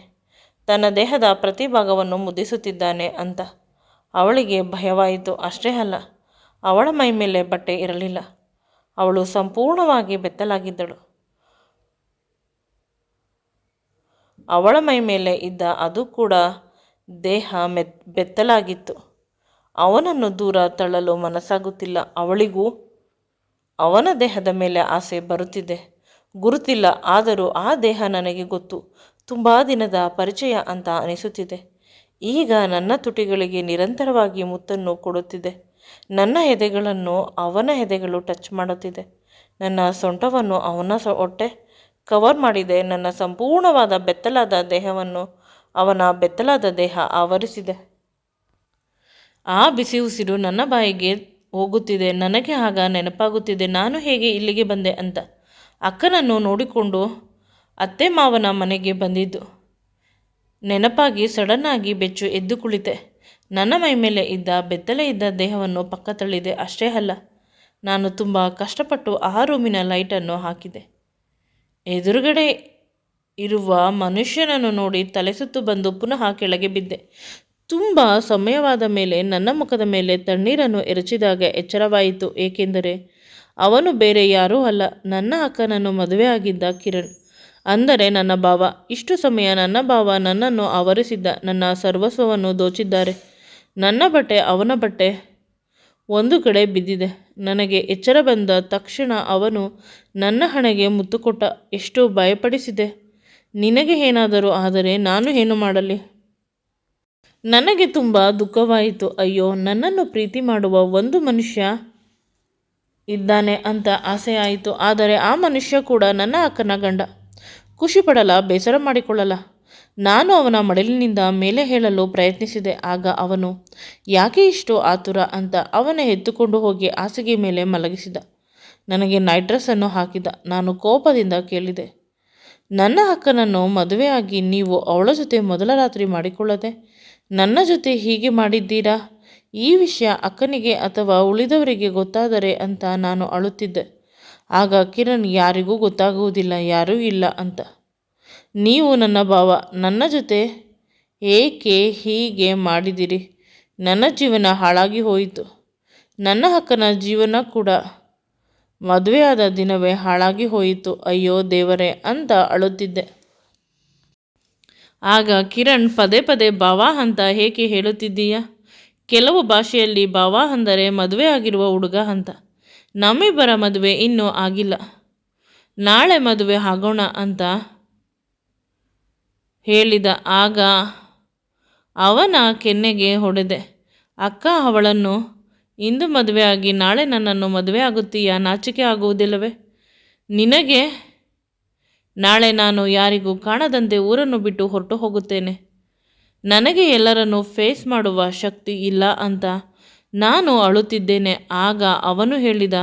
ತನ್ನ ದೇಹದ ಪ್ರತಿ ಭಾಗವನ್ನು ಮುದ್ದಿಸುತ್ತಿದ್ದಾನೆ ಅಂತ ಅವಳಿಗೆ ಭಯವಾಯಿತು. ಅಷ್ಟೇ ಅಲ್ಲ, ಅವಳ ಮೈ ಮೇಲೆ ಬಟ್ಟೆ ಇರಲಿಲ್ಲ. ಅವಳು ಸಂಪೂರ್ಣವಾಗಿ ಬೆತ್ತಲಾಗಿದ್ದಳು. ಅವಳ ಮೈ ಮೇಲೆ ಇದ್ದ ಅದು ಕೂಡ ದೇಹ ಬೆತ್ತಲಾಗಿತ್ತು. ಅವನನ್ನು ದೂರ ತಳ್ಳಲು ಮನಸ್ಸಾಗುತ್ತಿಲ್ಲ. ಅವಳಿಗೂ ಅವನ ದೇಹದ ಮೇಲೆ ಆಸೆ ಬರುತ್ತಿದೆ. ಗುರುತಿಲ್ಲ, ಆದರೂ ಆ ದೇಹ ನನಗೆ ಗೊತ್ತು. ತುಂಬ ದಿನದ ಪರಿಚಯ ಅಂತ ಅನಿಸುತ್ತಿದೆ. ಈಗ ನನ್ನ ತುಟಿಗಳಿಗೆ ನಿರಂತರವಾಗಿ ಮುತ್ತನ್ನು ಕೊಡುತ್ತಿದೆ. ನನ್ನ ಎದೆಗಳನ್ನು ಅವನ ಎದೆಗಳು ಟಚ್ ಮಾಡುತ್ತಿದೆ. ನನ್ನ ಸೊಂಟವನ್ನು ಅವನ ಹೊಟ್ಟೆ ಕವರ್ ಮಾಡಿದೆ. ನನ್ನ ಸಂಪೂರ್ಣವಾದ ಬೆತ್ತಲಾದ ದೇಹವನ್ನು ಅವನ ಬೆತ್ತಲಾದ ದೇಹ ಆವರಿಸಿದೆ. ಆ ಬಿಸಿ ಉಸಿರು ನನ್ನ ಬಾಯಿಗೆ ಹೋಗುತ್ತಿದೆ. ನನಗೆ ಆಗ ನೆನಪಾಗುತ್ತಿದೆ, ನಾನು ಹೇಗೆ ಇಲ್ಲಿಗೆ ಬಂದೆ ಅಂತ. ಅಕ್ಕನನ್ನು ನೋಡಿಕೊಂಡು ಅತ್ತೆ ಮಾವನ ಮನೆಗೆ ಬಂದಿದ್ದು ನೆನಪಾಗಿ ಸಡನ್ನಾಗಿ ಬೆಚ್ಚು ಎದ್ದು ಕುಳಿತೆ. ನನ್ನ ಮೈ ಮೇಲೆ ಇದ್ದ ಬೆತ್ತಲೆ ಇದ್ದ ದೇಹವನ್ನು ಪಕ್ಕ ತಳ್ಳಿದೆ. ಅಷ್ಟೇ ಅಲ್ಲ, ನಾನು ತುಂಬ ಕಷ್ಟಪಟ್ಟು ಆ ರೂಮಿನ ಲೈಟನ್ನು ಹಾಕಿದೆ. ಎದುರುಗಡೆ ಇರುವ ಮನುಷ್ಯನನ್ನು ನೋಡಿ ತಲೆ ಸುತ್ತು ಬಂದು ಪುನಃ ಕೆಳಗೆ ಬಿದ್ದೆ. ತುಂಬ ಸಮಯವಾದ ಮೇಲೆ ನನ್ನ ಮುಖದ ಮೇಲೆ ತಣ್ಣೀರನ್ನು ಎರಚಿದಾಗ ಎಚ್ಚರವಾಯಿತು. ಏಕೆಂದರೆ ಅವನು ಬೇರೆ ಯಾರೂ ಅಲ್ಲ, ನನ್ನ ಅಕ್ಕನನ್ನು ಮದುವೆ ಆಗಿದ್ದ ಕಿರಣ್, ಅಂದರೆ ನನ್ನ ಭಾವ. ಇಷ್ಟು ಸಮಯ ನನ್ನ ಭಾವ ನನ್ನನ್ನು ಆವರಿಸಿದ್ದ. ನನ್ನ ಸರ್ವಸ್ವವನ್ನು ದೋಚಿದ್ದಾರೆ. ನನ್ನ ಬಟ್ಟೆ ಅವನ ಬಟ್ಟೆ ಒಂದು ಕಡೆ ಬಿದ್ದಿದೆ. ನನಗೆ ಎಚ್ಚರ ಬಂದ ತಕ್ಷಣ ಅವನು ನನ್ನ ಹಣೆಗೆ ಮುತ್ತು ಕೊಟ್ಟ. ಎಷ್ಟು ಭಯಪಡಿಸಿದೆ. ನಿನಗೆ ಏನಾದರೂ ಆದರೆ ನಾನು ಏನು ಮಾಡಲಿ? ನನಗೆ ತುಂಬ ದುಃಖವಾಯಿತು. ಅಯ್ಯೋ, ನನ್ನನ್ನು ಪ್ರೀತಿ ಮಾಡುವ ಒಂದು ಮನುಷ್ಯ ಇದ್ದಾನೆ ಅಂತ ಆಸೆ ಆಯಿತು. ಆದರೆ ಆ ಮನುಷ್ಯ ಕೂಡ ನನ್ನ ಅಕ್ಕನ ಗಂಡ. ಖುಷಿ ಪಡಲ, ಬೇಸರ ಮಾಡಿಕೊಳ್ಳಲ. ನಾನು ಅವನ ಮಡಿಲಿನಿಂದ ಮೇಲೆ ಹೇಳಲು ಪ್ರಯತ್ನಿಸಿದೆ. ಆಗ ಅವನು ಯಾಕೆ ಇಷ್ಟು ಆತುರ ಅಂತ ಅವನ ಎತ್ತುಕೊಂಡು ಹೋಗಿ ಹಾಸಿಗೆ ಮೇಲೆ ಮಲಗಿಸಿದ. ನನಗೆ ನೈಟ್ ಡ್ರೆಸ್ಸನ್ನು ಹಾಕಿದ. ನಾನು ಕೋಪದಿಂದ ಕೇಳಿದೆ, ನನ್ನ ಅಕ್ಕನನ್ನು ಮದುವೆಯಾಗಿ ನೀವು ಅವಳ ಜೊತೆ ಮೊದಲ ರಾತ್ರಿ ಮಾಡಿಕೊಳ್ಳದೆ ನನ್ನ ಜೊತೆ ಹೀಗೆ ಮಾಡಿದ್ದೀರಾ? ಈ ವಿಷಯ ಅಕ್ಕನಿಗೆ ಅಥವಾ ಉಳಿದವರಿಗೆ ಗೊತ್ತಾದರೆ ಅಂತ ನಾನು ಅಳುತ್ತಿದ್ದೆ. ಆಗ ಕಿರಣ್, ಯಾರಿಗೂ ಗೊತ್ತಾಗುವುದಿಲ್ಲ, ಯಾರೂ ಇಲ್ಲ ಅಂತ. ನೀವು ನನ್ನ ಭಾವ, ನನ್ನ ಜೊತೆ ಏಕೆ ಹೀಗೆ ಮಾಡಿದಿರಿ? ನನ್ನ ಜೀವನ ಹಾಳಾಗಿ ಹೋಯಿತು. ನನ್ನ ಅಕ್ಕನ ಜೀವನ ಕೂಡ ಮದುವೆಯಾದ ದಿನವೇ ಹಾಳಾಗಿ ಹೋಯಿತು. ಅಯ್ಯೋ ದೇವರೇ ಅಂತ ಅಳುತ್ತಿದ್ದೆ. ಆಗ ಕಿರಣ್, ಪದೇ ಪದೇ ಭಾವ ಅಂತ ಏಕೆ ಹೇಳುತ್ತಿದ್ದೀಯಾ? ಕೆಲವು ಭಾಷೆಯಲ್ಲಿ ಭಾವ ಅಂದರೆ ಮದುವೆ ಆಗಿರುವ ಹುಡುಗ ಅಂತ. ನಮ್ಮಿಬ್ಬರ ಮದುವೆ ಇನ್ನೂ ಆಗಿಲ್ಲ. ನಾಳೆ ಮದುವೆ ಆಗೋಣ ಅಂತ ಹೇಳಿದ. ಆಗ ಅವನ ಕೆನ್ನೆಗೆ ಹೊಡೆದೆ. ಅಕ್ಕ, ಅವಳನ್ನು ಇಂದು ಮದುವೆ ಆಗಿ ನಾಳೆ ನನ್ನನ್ನು ಮದುವೆ ಆಗುತ್ತೀಯಾ? ನಾಚಿಕೆ ಆಗುವುದಿಲ್ಲವೇ ನಿನಗೆ? ನಾಳೆ ನಾನು ಯಾರಿಗೂ ಕಾಣದಂತೆ ಊರನ್ನು ಬಿಟ್ಟು ಹೊರಟು ಹೋಗುತ್ತೇನೆ. ನನಗೆ ಎಲ್ಲರನ್ನೂ ಫೇಸ್ ಮಾಡುವ ಶಕ್ತಿ ಇಲ್ಲ ಅಂತ ನಾನು ಅಳುತ್ತಿದ್ದೇನೆ. ಆಗ ಅವನು ಹೇಳಿದ,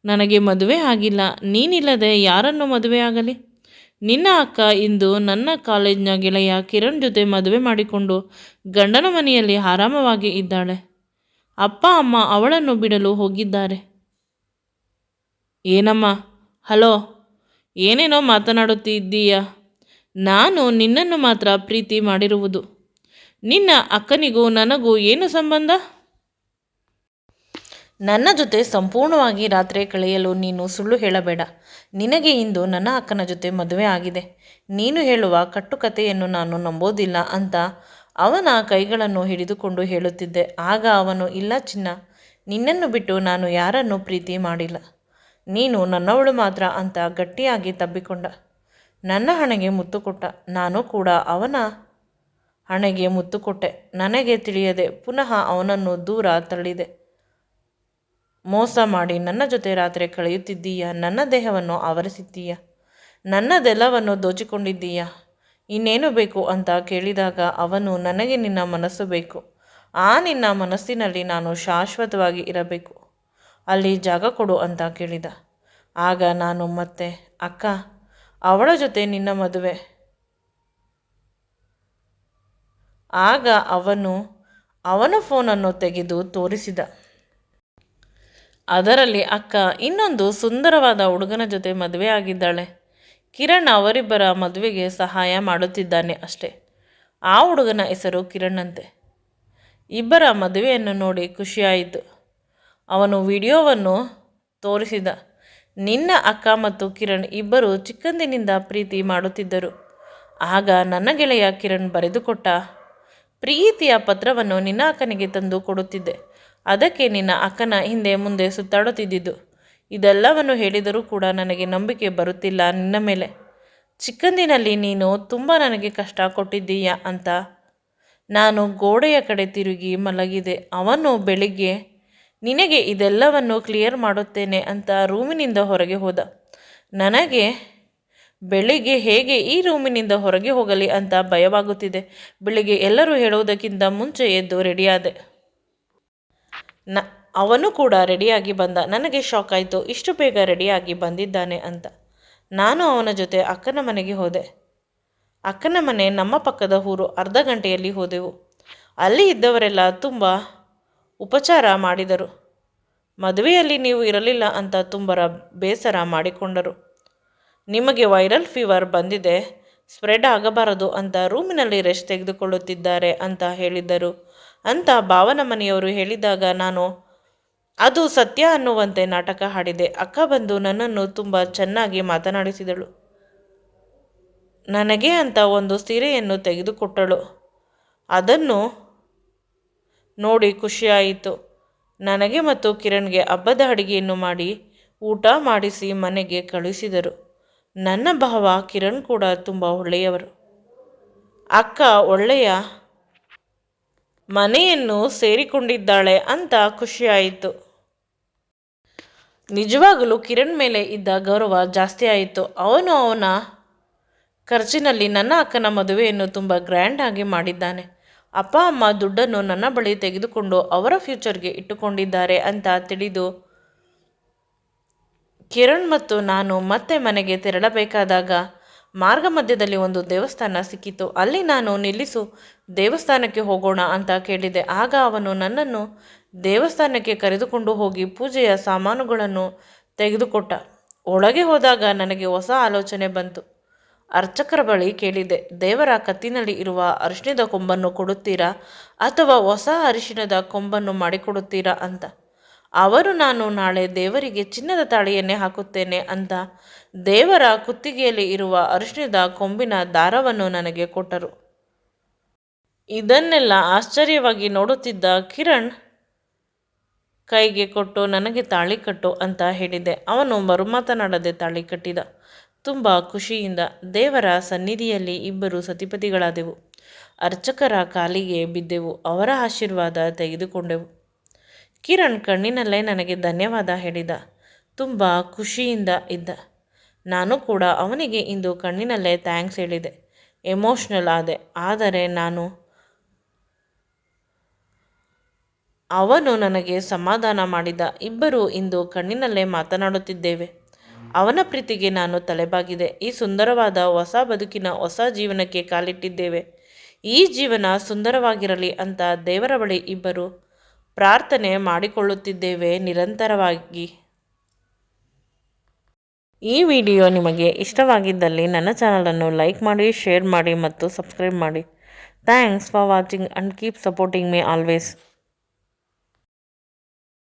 ನನಗೆ ಮದುವೆ ಆಗಿಲ್ಲ. ನೀನಿಲ್ಲದೆ ಯಾರನ್ನು ಮದುವೆ ಆಗಲಿ? ನಿನ್ನ ಅಕ್ಕ ಇಂದು ನನ್ನ ಕಾಲೇಜ್ನ ಗೆಳೆಯ ಕಿರಣ್ ಜೊತೆ ಮದುವೆ ಮಾಡಿಕೊಂಡು ಗಂಡನ ಮನೆಯಲ್ಲಿ ಆರಾಮವಾಗಿ ಇದ್ದಾಳೆ. ಅಪ್ಪ ಅಮ್ಮ ಅವಳನ್ನು ಬಿಡಲು ಹೋಗಿದ್ದಾರೆ. ಏನಮ್ಮ? ಹಲೋ, ಏನೇನೋ ಮಾತನಾಡುತ್ತಿದ್ದೀಯ? ನಾನು ನಿನ್ನನ್ನು ಮಾತ್ರ ಪ್ರೀತಿ ಮಾಡಿರುವುದು. ನಿನ್ನ ಅಕ್ಕನಿಗೂ ನನಗೂ ಏನು ಸಂಬಂಧ? ನನ್ನ ಜೊತೆ ಸಂಪೂರ್ಣವಾಗಿ ರಾತ್ರಿ ಕಳೆಯಲು ನೀನು ಸುಳ್ಳು ಹೇಳಬೇಡ. ನಿನಗೆ ಇಂದು ನನ್ನ ಅಕ್ಕನ ಜೊತೆ ಮದುವೆ ಆಗಿದೆ. ನೀನು ಹೇಳುವ ಕಟ್ಟುಕತೆಯನ್ನು ನಾನು ನಂಬೋದಿಲ್ಲ ಅಂತ ಅವನ ಕೈಗಳನ್ನು ಹಿಡಿದುಕೊಂಡು ಹೇಳುತ್ತಿದ್ದೆ. ಆಗ ಅವನು, ಇಲ್ಲ ಚಿನ್ನ, ನಿನ್ನನ್ನು ಬಿಟ್ಟು ನಾನು ಯಾರನ್ನೂ ಪ್ರೀತಿ ಮಾಡಿಲ್ಲ. ನೀನು ನನ್ನವಳು ಮಾತ್ರ ಅಂತ ಗಟ್ಟಿಯಾಗಿ ತಬ್ಬಿಕೊಂಡ. ನನ್ನ ಹಣೆಗೆ ಮುತ್ತು ಕೊಟ್ಟ. ನಾನು ಕೂಡ ಅವನ ಹಣೆಗೆ ಮುತ್ತು ಕೊಟ್ಟೆ. ನನಗೆ ತಿಳಿಯದೆ ಪುನಃ ಅವನನ್ನು ದೂರ ತಳ್ಳಿದೆ. ಮೋಸ ಮಾಡಿ ನನ್ನ ಜೊತೆ ರಾತ್ರಿ ಕಳೆಯುತ್ತಿದ್ದೀಯ. ನನ್ನ ದೇಹವನ್ನು ಆವರಿಸಿದ್ದೀಯ. ನನ್ನದೆಲ್ಲವನ್ನು ದೋಚಿಕೊಂಡಿದ್ದೀಯ. ಇನ್ನೇನು ಬೇಕು ಅಂತ ಕೇಳಿದಾಗ ಅವನು, ನನಗೆ ನಿನ್ನ ಮನಸ್ಸು ಬೇಕು. ಆ ನಿನ್ನ ಮನಸ್ಸಿನಲ್ಲಿ ನಾನು ಶಾಶ್ವತವಾಗಿ ಇರಬೇಕು. ಅಲ್ಲಿ ಜಾಗ ಕೊಡು ಅಂತ ಕೇಳಿದ. ಆಗ ನಾನು ಮತ್ತೆ, ಅಕ್ಕ, ಅವಳ ಜೊತೆ ನಿನ್ನ ಮದುವೆ. ಆಗ ಅವನ ಫೋನನ್ನು ತೆಗೆದು ತೋರಿಸಿದ. ಅದರಲ್ಲಿ ಅಕ್ಕ ಇನ್ನೊಂದು ಸುಂದರವಾದ ಹುಡುಗನ ಜೊತೆ ಮದುವೆ ಆಗಿದ್ದಾಳೆ. ಕಿರಣ್ ಅವರಿಬ್ಬರ ಮದುವೆಗೆ ಸಹಾಯ ಮಾಡುತ್ತಿದ್ದಾನೆ ಅಷ್ಟೇ. ಆ ಹುಡುಗನ ಹೆಸರು ಕಿರಣ್ ಅಂತೆ. ಇಬ್ಬರ ಮದುವೆಯನ್ನು ನೋಡಿ ಖುಷಿಯಾಯಿತು. ಅವನು ವಿಡಿಯೋವನ್ನು ತೋರಿಸಿದ. ನಿನ್ನ ಅಕ್ಕ ಮತ್ತು ಕಿರಣ್ ಇಬ್ಬರು ಚಿಕ್ಕಂದಿನಿಂದ ಪ್ರೀತಿ ಮಾಡುತ್ತಿದ್ದರು. ಆಗ ನನ್ನ ಗೆಳೆಯ ಕಿರಣ್ ಬರೆದುಕೊಟ್ಟ ಪ್ರೀತಿಯ ಪತ್ರವನ್ನು ನಿನ್ನ ಅಕ್ಕನಿಗೆ ತಂದು ಕೊಡುತ್ತಿದ್ದೆ. ಅದಕ್ಕೆ ನಿನ್ನ ಅಕ್ಕನ ಹಿಂದೆ ಮುಂದೆ ಸುತ್ತಾಡುತ್ತಿದ್ದಿದ್ದು. ಇದೆಲ್ಲವನ್ನು ಹೇಳಿದರೂ ಕೂಡ ನನಗೆ ನಂಬಿಕೆ ಬರುತ್ತಿಲ್ಲ ನಿನ್ನ ಮೇಲೆ. ಚಿಕ್ಕಂದಿನಲ್ಲಿ ನೀನು ತುಂಬ ನನಗೆ ಕಷ್ಟ ಕೊಟ್ಟಿದ್ದೀಯಾ ಅಂತ ನಾನು ಗೋಡೆಯ ಕಡೆ ತಿರುಗಿ ಮಲಗಿದೆ. ಅವನು ಬೆಳಿಗ್ಗೆ ನಿನಗೆ ಇದೆಲ್ಲವನ್ನು ಕ್ಲಿಯರ್ ಮಾಡುತ್ತೇನೆ ಅಂತ ರೂಮಿನಿಂದ ಹೊರಗೆ ಹೋದ. ನನಗೆ ಬೆಳಿಗ್ಗೆ ಹೇಗೆ ಈ ರೂಮಿನಿಂದ ಹೊರಗೆ ಹೋಗಲಿ ಅಂತ ಭಯವಾಗುತ್ತಿದೆ. ಬೆಳಿಗ್ಗೆ ಎಲ್ಲರೂ ಹೇಳುವುದಕ್ಕಿಂತ ಮುಂಚೆ ಎದ್ದು ರೆಡಿಯಾದೆ. ಅವನು ಕೂಡ ರೆಡಿಯಾಗಿ ಬಂದ. ನನಗೆ ಶಾಕ್ ಆಯಿತು, ಇಷ್ಟು ಬೇಗ ರೆಡಿಯಾಗಿ ಬಂದಿದ್ದಾನೆ ಅಂತ. ನಾನು ಅವನ ಜೊತೆ ಅಕ್ಕನ ಮನೆಗೆ ಹೋದೆ. ಅಕ್ಕನ ಮನೆ ನಮ್ಮ ಪಕ್ಕದ ಊರು. ಅರ್ಧ ಗಂಟೆಯಲ್ಲಿ ಹೋದೆವು. ಅಲ್ಲಿ ಇದ್ದವರೆಲ್ಲ ತುಂಬ ಉಪಚಾರ ಮಾಡಿದರು. ಮದುವೆಯಲ್ಲಿ ನೀವು ಇರಲಿಲ್ಲ ಅಂತ ತುಂಬ ಬೇಸರ ಮಾಡಿಕೊಂಡರು. ನಿಮಗೆ ವೈರಲ್ ಫೀವರ್ ಬಂದಿದೆ, ಸ್ಪ್ರೆಡ್ ಆಗಬಾರದು ಅಂತ ರೂಮಿನಲ್ಲಿ ರೆಸ್ಟ್ ತೆಗೆದುಕೊಳ್ಳುತ್ತಿದ್ದಾರೆ ಅಂತ ಹೇಳಿದ್ದರು ಅಂತ ಭಾವನ ಮನೆಯವರು ಹೇಳಿದಾಗ ನಾನು ಅದು ಸತ್ಯ ಅನ್ನುವಂತೆ ನಾಟಕ ಹಾಡಿದೆ. ಅಕ್ಕ ಬಂದು ನನ್ನನ್ನು ತುಂಬ ಚೆನ್ನಾಗಿ ಮಾತನಾಡಿಸಿದಳು. ನನಗೆ ಅಂತ ಒಂದು ಸೀರೆಯನ್ನು ತೆಗೆದುಕೊಟ್ಟಳು. ಅದನ್ನು ನೋಡಿ ಖುಷಿಯಾಯಿತು. ನನಗೆ ಮತ್ತು ಕಿರಣ್ಗೆ ಹಬ್ಬದ ಅಡಿಗೆಯನ್ನು ಮಾಡಿ ಊಟ ಮಾಡಿಸಿ ಮನೆಗೆ ಕಳುಹಿಸಿದರು. ನನ್ನ ಭಾವ ಕಿರಣ್ ಕೂಡ ತುಂಬ ಒಳ್ಳೆಯವರು. ಅಕ್ಕ ಒಳ್ಳೆಯ ಮನೆಯನ್ನು ಸೇರಿಕೊಂಡಿದ್ದಾಳೆ ಅಂತ ಖುಷಿಯಾಯಿತು. ನಿಜವಾಗಲೂ ಕಿರಣ್ ಮೇಲೆ ಇದ್ದ ಗೌರವ ಜಾಸ್ತಿ ಆಯಿತು. ಅವನ ಖರ್ಚಿನಲ್ಲಿ ನನ್ನ ಅಕ್ಕನ ಮದುವೆಯನ್ನು ತುಂಬ ಗ್ರ್ಯಾಂಡ್ ಆಗಿ ಮಾಡಿದ್ದಾನೆ. ಅಪ್ಪ ಅಮ್ಮ ದುಡ್ಡನ್ನು ನನ್ನ ಬಳಿ ತೆಗೆದುಕೊಂಡು ಅವರ ಫ್ಯೂಚರ್ಗೆ ಇಟ್ಟುಕೊಂಡಿದ್ದಾರೆ ಅಂತ ತಿಳಿದು ಕಿರಣ್ ಮತ್ತು ನಾನು ಮತ್ತೆ ಮನೆಗೆ ತೆರಳಬೇಕಾದಾಗ ಮಾರ್ಗ ಮಧ್ಯದಲ್ಲಿ ಒಂದು ದೇವಸ್ಥಾನ ಸಿಕ್ಕಿತು. ಅಲ್ಲಿ ನಾನು ನಿಲ್ಲಿಸು, ದೇವಸ್ಥಾನಕ್ಕೆ ಹೋಗೋಣ ಅಂತ ಕೇಳಿದೆ. ಆಗ ಅವನು ನನ್ನನ್ನು ದೇವಸ್ಥಾನಕ್ಕೆ ಕರೆದುಕೊಂಡು ಹೋಗಿ ಪೂಜೆಯ ಸಾಮಾನುಗಳನ್ನು ತೆಗೆದುಕೊಟ್ಟ. ಒಳಗೆ ಹೋದಾಗ ನನಗೆ ಹೊಸ ಆಲೋಚನೆ ಬಂತು. ಅರ್ಚಕರ ಬಳಿ ಕೇಳಿದೆ, ದೇವರ ಕತ್ತಿನಲ್ಲಿ ಇರುವ ಅರಿಶಿಣದ ಕೊಂಬನ್ನು ಕೊಡುತ್ತೀರಾ ಅಥವಾ ಹೊಸ ಅರಿಶಿಣದ ಕೊಂಬನ್ನು ಮಾಡಿಕೊಡುತ್ತೀರಾ ಅಂತ. ಅವರು ನಾನು ನಾಳೆ ದೇವರಿಗೆ ಚಿನ್ನದ ತಾಳಿಯನ್ನೇ ಹಾಕುತ್ತೇನೆ ಅಂತ ದೇವರ ಕುತ್ತಿಗೆಯಲ್ಲಿ ಇರುವ ಅರಿಶಿಣದ ಕೊಂಬಿನ ದಾರವನ್ನು ನನಗೆ ಕೊಟ್ಟರು. ಇದನ್ನೆಲ್ಲ ಆಶ್ಚರ್ಯವಾಗಿ ನೋಡುತ್ತಿದ್ದ ಕಿರಣ್ ಕೈಗೆ ಕೊಟ್ಟು ನನಗೆ ತಾಳಿ ಕಟ್ಟು ಅಂತ ಹೇಳಿದೆ. ಅವನು ಮರುಮಾತನಾಡದೆ ತಾಳಿ ಕಟ್ಟಿದ. ತುಂಬ ಖುಷಿಯಿಂದ ದೇವರ ಸನ್ನಿಧಿಯಲ್ಲಿ ಇಬ್ಬರು ಸತಿಪತಿಗಳಾದೆವು. ಅರ್ಚಕರ ಕಾಲಿಗೆ ಬಿದ್ದೆವು. ಅವರ ಆಶೀರ್ವಾದ ತೆಗೆದುಕೊಂಡೆವು. ಕಿರಣ್ ಕಣ್ಣಿನಲ್ಲೇ ನನಗೆ ಧನ್ಯವಾದ ಹೇಳಿದ. ತುಂಬ ಖುಷಿಯಿಂದ ಇದ್ದ. ನಾನು ಕೂಡ ಅವನಿಗೆ ಇಂದು ಕಣ್ಣಿನಲ್ಲೇ ಥ್ಯಾಂಕ್ಸ್ ಹೇಳಿದೆ. ಎಮೋಷ್ನಲ್ ಆದೆ. ಆದರೆ ಅವನು ನನಗೆ ಸಮಾಧಾನ ಮಾಡಿದ. ಇಬ್ಬರು ಇಂದು ಕಣ್ಣಿನಲ್ಲೇ ಮಾತನಾಡುತ್ತಿದ್ದೇವೆ. ಅವನ ಪ್ರೀತಿಗೆ ನಾನು ತಲೆಬಾಗಿದೆ. ಈ ಸುಂದರವಾದ ಹೊಸ ಬದುಕಿನ ಹೊಸ ಜೀವನಕ್ಕೆ ಕಾಲಿಟ್ಟಿದ್ದೇವೆ. ಈ ಜೀವನ ಸುಂದರವಾಗಿರಲಿ ಅಂತ ದೇವರ ಬಳಿ ಇಬ್ಬರು ಪ್ರಾರ್ಥನೆ ಮಾಡಿಕೊಳ್ಳುತ್ತಿದ್ದೇವೆ ನಿರಂತರವಾಗಿ. ಈ ವಿಡಿಯೋ ನಿಮಗೆ ಇಷ್ಟವಾಗಿದ್ದಲ್ಲಿ ನನ್ನ ಚಾನಲನ್ನು ಲೈಕ್ ಮಾಡಿ, ಶೇರ್ ಮಾಡಿ ಮತ್ತು ಸಬ್ಸ್ಕ್ರೈಬ್ ಮಾಡಿ. Thanks for watching and keep supporting me always.